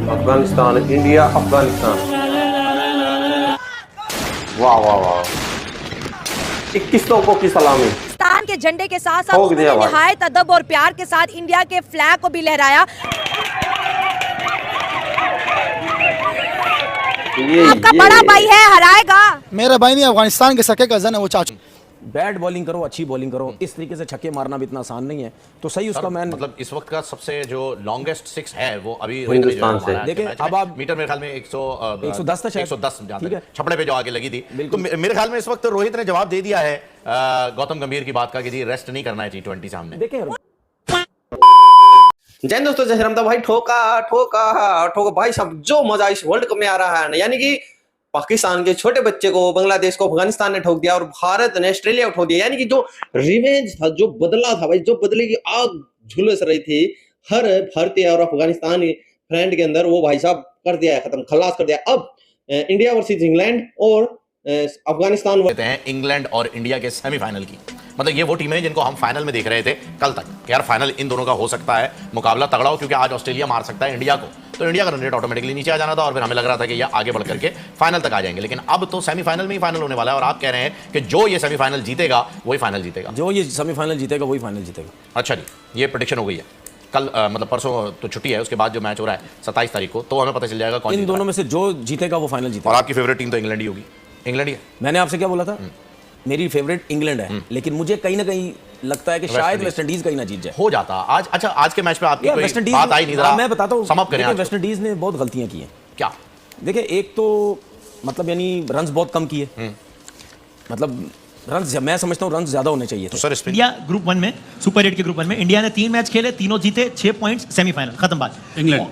Afghanistan, India, Afghanistan. वाह वाह वाह, 21 तोपों की सलामी। पाकिस्तान के झंडे के साथ साथ ठोक दिया उन्होंने भाई। निहायत अदब और प्यार के साथ इंडिया के फ्लैग को भी लहराया। आपका बड़ा भाई है, हराएगा। मेरा भाई नहीं, अफगानिस्तान के सके कजन है वो चाचू। बैट बॉलिंग करो, अच्छी बॉलिंग करो, इस तरीके से छक्के मारना भी इतना आसान नहीं है। तो सही उसका मैन मतलब इस वक्त का सबसे जो लॉन्गेस्ट सिक्स है वो अभी हिंदुस्तान से। देखिए, अब आप मीटर मेरे ख्याल में 110 था शायद। 110 ठीक है, छपड़े पे जो आगे लगी थी। तो मेरे ख्याल में इस वक्त रोहित ने जवाब दे दिया है गौतम गंभीर की बात का कि जी रेस्ट नहीं करना है T20 सामने। देखें जय दोस्तों, जय रामदा भाई। ठोका ठोका ठोका भाई साहब, जो मजा इस वर्ल्ड कप में आ रहा है ना, यानी कि पाकिस्तान के छोटे बच्चे को, बांग्लादेश को अफगानिस्तान ने ठोक दिया और भारत ने ऑस्ट्रेलिया को ठोक दिया। यानी कि जो रिवेंज था, जो बदला था भाई, जो बदले की आग झुलस रही थी हर भारतीय और अफगानिस्तानी फ्रेंड के अंदर, वो भाई साहब कर दिया है खत्म, खलास कर दिया। अब इंडिया वर्सेस इंग्लैंड और अफगानिस्तान कहते हैं इंग्लैंड और इंडिया के सेमीफाइनल की। मतलब ये वो टीमें जिनको हम फाइनल में देख रहे थे कल तक कि यार फाइनल इन दोनों का हो सकता है, मुकाबला तगड़ा हो, क्योंकि आज ऑस्ट्रेलिया मार सकता है इंडिया को। तो इंडिया का रन रेट ऑटोमेटिकली नीचे आ जाना था और फिर हमें लग रहा था कि ये आगे बढ़ करके फाइनल तक आ जाएंगे। लेकिन अब तो सेमीफाइनल में ही फाइनल होने वाला है और आप कह रहे हैं कि जो ये सेमीफाइनल जीतेगा वही फाइनल जीतेगा। जो ये सेमीफाइनल जीतेगा वही फाइनल जीतेगा। अच्छा जी, ये प्रेडिक्शन हो गई है। कल मतलब परसों तो छुट्टी है, उसके बाद जो मैच हो रहा है 27 तारीख को, तो हमें पता चल जाएगा कौन इन दोनों में से जो जीतेगा वो फाइनल और जीतेगा। आपकी फेवरेट टीम तो इंग्लैंड ही होगी। इंग्लैंड ही है। मैंने आपसे क्या बोला था, मेरी फेवरेट इंग्लैंड है, लेकिन मुझे कहीं ना कहीं लगता है कि शायद वेस्ट इंडीज कहीं ना जीत जाए। हो जाता आज। अच्छा, आज के मैच पे आपकी कोई वेस्ट इंडीज बात आई नहीं, जरा मैं बताता हूँ। समाप्त करें। वेस्ट इंडीज ने बहुत गलतियां की हैं। क्या? देखिए, एक तो मतलब यानी रन्स बहुत कम किए, मतलब रन्स मैं समझता हूँ रन्स ज्यादा होने चाहिए थे। सर इसमें इंडिया ग्रुप 1 में, सुपर 8 के ग्रुप 1 में इंडिया ने 3 मैच खेले, तीनों जीते, 6 पॉइंट्स, सेमीफाइनल खत्म बात। इंग्लैंड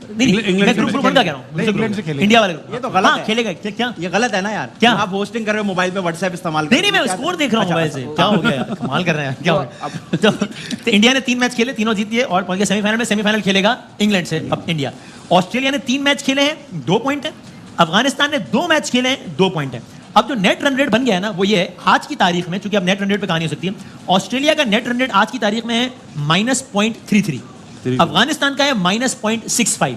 मैं ग्रुप 1 का कह रहा हूँ, इंग्लैंड से खेलेंगे। इंडिया वाले ग्रुप। ये तो गलत है। खेलेगा क्या? ये गलत है ना यार। क्या? आप होस्टिंग कर रहे हो, मोबाइल पे व्हाट्सएप इस्तेमाल नहीं मैं स्कोर देख रहा हूँ मोबाइल से। क्या हो गया यार, कमाल कर रहे हैं। क्या हो गया? तो इंडिया ने 3 मैच खेले, तीनों जीत लिए और पहुंच गए सेमीफाइनल में। सेमीफाइनल खेलेगा इंग्लैंड से अब इंडिया। ऑस्ट्रेलिया ने 3 मैच खेले हैं, 2 पॉइंट है। अफगानिस्तान ने 2 मैच खेले हैं, 2 पॉइंट है। अब जो नेट रन रेट बन गया है ना, वो ये है आज की तारीख में, चूंकि अब नेट रन रेट पे कहानी हो सकती है। ऑस्ट्रेलिया का नेट रन रेट आज की तारीख में है -0.33, अफगानिस्तान का है -0.65।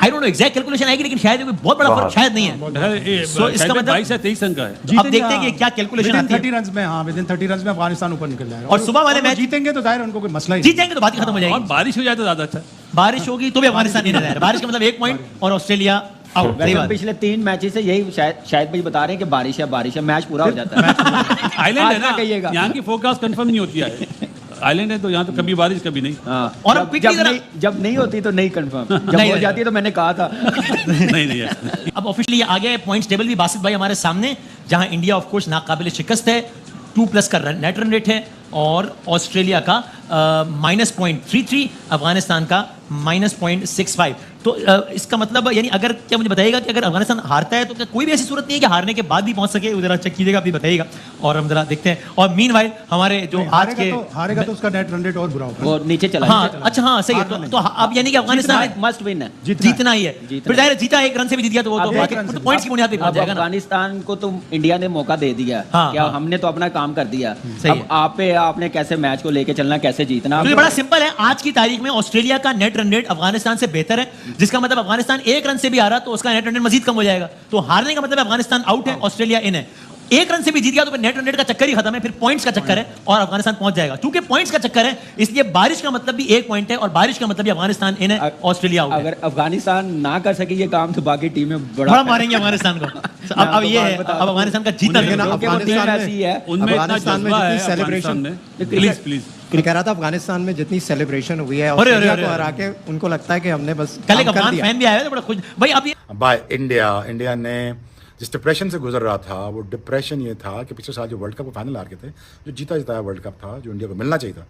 I don't know exact calculation आएगी, लेकिन शायद कोई बहुत बड़ा फर्क शायद नहीं है। सो इसका मतलब 22 से 23 रन का है। अब देखते हैं कि क्या कैलकुलेशन आती है। 30 रन में, हाँ, विदिन 30 रन में अफगानिस्तान ऊपर निकल जाएगा। और सुबह वाले मैच जीतेंगे तो जाहिर उनको कोई मसला ही जीत जाएंगे तो बात ही खत्म हो और जाएगी। बारिश हो जाए तो ज्यादा अच्छा। बारिश होगी तो भी अफगानिस्तान नहीं रह। बारिश का मतलब 1 पॉइंट और ऑस्ट्रेलिया आउट। सही बात है। पिछले 3 मैचेस से यही शायद भाई बता रहे हैं कि बारिश है, मैच पूरा हो जाता है। आइलैंड है आज क्या कहिएगा? ना, यहाँ की फोरकास्ट कंफर्म नहीं होती है। आइलैंड है तो यहाँ तो कभी बारिश कभी नहीं। और जब, जब नहीं होती तो नहीं कंफर्म, जब नहीं हो जाती है तो मैंने कहा था। नहीं अब ऑफिशियली आ गया पॉइंट्स टेबल भी बासित भाई हमारे सामने, जहां इंडिया ऑफ कोर्स नाकाबिल शिकस्त है, 2+ का नेट रन रेट है और ऑस्ट्रेलिया का -0.33, अफगानिस्तान का -0.65। तो इसका मतलब यानी अगर क्या मुझे बताइएगा कि अगर अफगानिस्तान हारता है तो क्या कोई भी ऐसी सूरत नहीं है कि हारने के बाद भी पहुंच सके? जरा चेक कीजिएगा, आप भी बताइएगा और हम जरा देखते हैं। और मीनवाइल हमारे जो आज के हारेगा तो उसका नेट रन रेट और बुरा होगा, वो नीचे चला। हाँ अच्छा, हाँ सही है। तो अब यानी कि अफगानिस्तान मस्ट विन है, जीतना ही है। फिर जाहिर है जीता, 1 रन से भी जीत गया तो वो तो पॉइंट्स की बुनियाद पे पहुंच जाएगा ना। अफगानिस्तान को तो इंडिया ने मौका दे दिया, क्या हमने तो अपना काम कर दिया। अब आपने कैसे मैच को लेके चलना, कैसे जीतना। तो ये बड़ा सिंपल है। आज की तारीख में ऑस्ट्रेलिया का नेट रन रेट अफगानिस्तान से बेहतर है, जिसका मतलब अफगानिस्तान 1 रन से भी आ रहा तो उसका नेट रन रेट मजीद कम हो जाएगा। तो हारने का मतलब अफगानिस्तान आउट है, ऑस्ट्रेलिया इन है। 1 रन से भी जीत गया तो फिर नेट रन रेट का चक्कर ही खत्म है, फिर पॉइंट्स का चक्कर है और अफगानिस्तान पहुंच जाएगा। क्योंकि पॉइंट्स का चक्कर है, इसलिए बारिश का मतलब भी 1 पॉइंट है और बारिश का मतलब भी अफगानिस्तान इन है, ऑस्ट्रेलिया आउट है। अगर अफगानिस्तान ना कर सके ये काम तो बाकी टीमें बड़ा मारेंगे अफगानिस्तान को। अब ये है, अब अफगानिस्तान का जीतना मैं कह रहा था अफगानिस्तान में जितनी सेलिब्रेशन हुई है ऑस्ट्रेलिया को हरा के, उनको लगता है कि हमने बस कल एक अफगान फैन भी आया था बड़ा खुश भाई। अब बाय इंडिया ने जिस डिप्रेशन से गुजर रहा था, वो डिप्रेशन ये था कि पिछले साल जो वर्ल्ड कप को फाइनल हार के थे, जो जीता जिताया वर्ल्ड कप था, जो इंडिया को मिलना चाहिए था,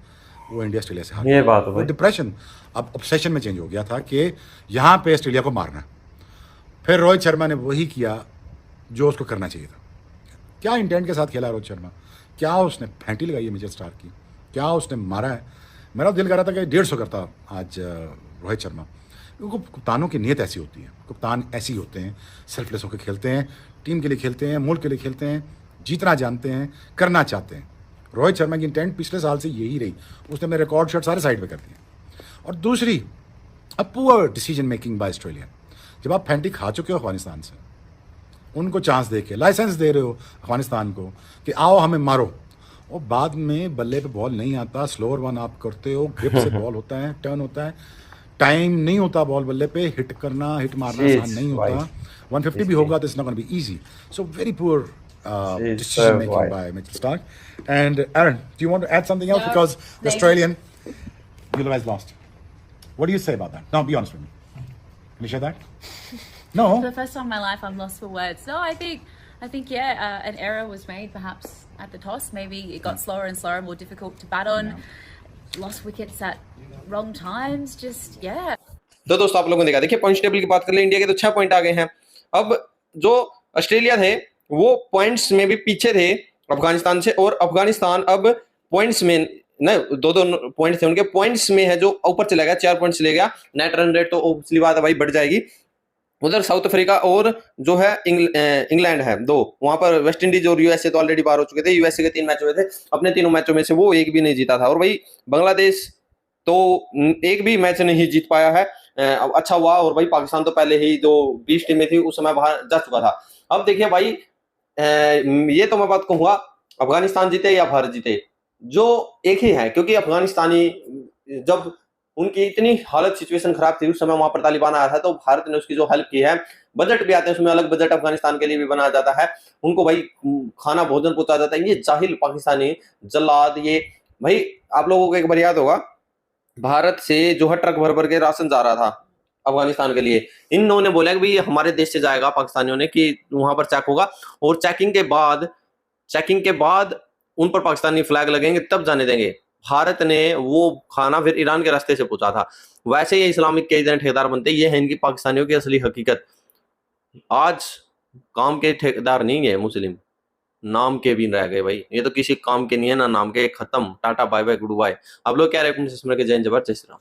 वो इंडिया ऑस्ट्रेलिया से हार ये बात है वो डिप्रेशन अब ऑब्सेशन में चेंज हो गया था कि यहाँ पे ऑस्ट्रेलिया को मारना। फिर रोहित शर्मा ने वही किया जो उसको करना चाहिए था। क्या इंटेंट के साथ खेला रोहित शर्मा, क्या उसने फेंटी लगाई है मिचेल स्टार्क की, क्या उसने मारा है। मेरा दिल कर रहा था कि 150 करता आज रोहित शर्मा। क्योंकि कप्तानों की नीयत ऐसी होती है, कप्तान ऐसे ही होते हैं, सेल्फलेस होकर खेलते हैं, टीम के लिए खेलते हैं, मुल्क के लिए खेलते हैं, जीतना जानते हैं, करना चाहते हैं। रोहित शर्मा की इंटेंट पिछले साल से यही रही, उसने मेरे रिकॉर्ड शॉट सारे साइड पे कर दिए। और दूसरी, a poor decision making by Australia. जब आप फेंटी खा चुके हो अफगानिस्तान से, उनको चांस दे के लाइसेंस दे रहे हो अफगानिस्तान को कि आओ हमें मारो, और बाद में बल्ले पे बॉल नहीं आता, स्लोअर वन आप करते हो, ग्रिप से बॉल होता है, टर्न होता है, टाइम नहीं होता बॉल बल्ले पे, हिट करना, हिट मारना आसान नहीं होता। 150 भी होगा तो it's not gonna be easy. So very poor decision making by Mitchell Starc. And Aaron, do you want to add something else? Because the Australian, you guys lost. What do you say about that? No, be honest with me. Can you share that? No. For the first time in my life, I'm lost for words. No, I think, yeah, an error was made perhaps at the toss. Maybe it got slower and slower, more difficult to bat on. Lost wickets at wrong times. Just, yeah. तो दोस्तों आप लोगों ने देखा, देखिए points table की बात कर ले, इंडिया के तो 6 पॉइंट आ गए हैं। अब जो ऑस्ट्रेलिया थे वो पॉइंट्स में भी पीछे थे अफगानिस्तान से, और अफगानिस्तान अब पॉइंट्स में नहीं, 2 पॉइंट थे उनके, पॉइंट्स में है जो ऊपर चला गया, 4 पॉइंट्स ले गया। नेट रन रेट तो पिछली बात है भाई बढ़ जाएगी। उधर साउथ अफ्रीका और जो है इंग्लैंड है 2, वहां पर वेस्ट इंडीज और यूएसए तो ऑलरेडी बाहर हो चुके थे। यूएसए के 3 मैच हुए थे, अपने 3 मैचों में से वो एक भी नहीं जीता था। और भाई बांग्लादेश तो एक भी मैच नहीं जीत पाया है। अच्छा हुआ, और भाई पाकिस्तान तो पहले ही जो 20 टीमें थी उस समय बाहर जा चुका था। अब देखिए भाई, ये तो मैं बात कहूंगा, अफगानिस्तान जीते या भारत जीते, जो एक ही है, क्योंकि अफगानिस्तानी जब उनकी इतनी हालत सिचुएशन खराब थी उस समय वहां पर तालिबान आया था, तो भारत ने उसकी जो हेल्प की है, बजट भी आते हैं उसमें, अलग बजट अफगानिस्तान के लिए भी बनाया जाता है, उनको भाई खाना भोजन पहुंचाया जाता है। ये जाहिल पाकिस्तानी जल्लाद, ये भाई आप लोगों को एक बार याद होगा, भारत से जो है ट्रक भर भर के राशन जा रहा था अफगानिस्तान के लिए, इन लोगों ने बोला कि भाई हमारे देश से जाएगा, पाकिस्तानियों ने, कि वहां पर चेक होगा, और चेकिंग के बाद उन पर पाकिस्तानी फ्लैग लगेंगे तब जाने देंगे। भारत ने वो खाना फिर ईरान के रास्ते से पहुंचा था। वैसे ये इस्लामिक के इतने ठेकेदार बनते, ये है इनकी पाकिस्तानियों की असली हकीकत। आज काम के ठेकेदार नहीं है मुस्लिम, नाम के भी रह गए भाई। ये तो किसी काम के नहीं है ना नाम के, खत्म, tata bye bye good bye. आप लोग क्या रहे जय जबर जय श्री राम।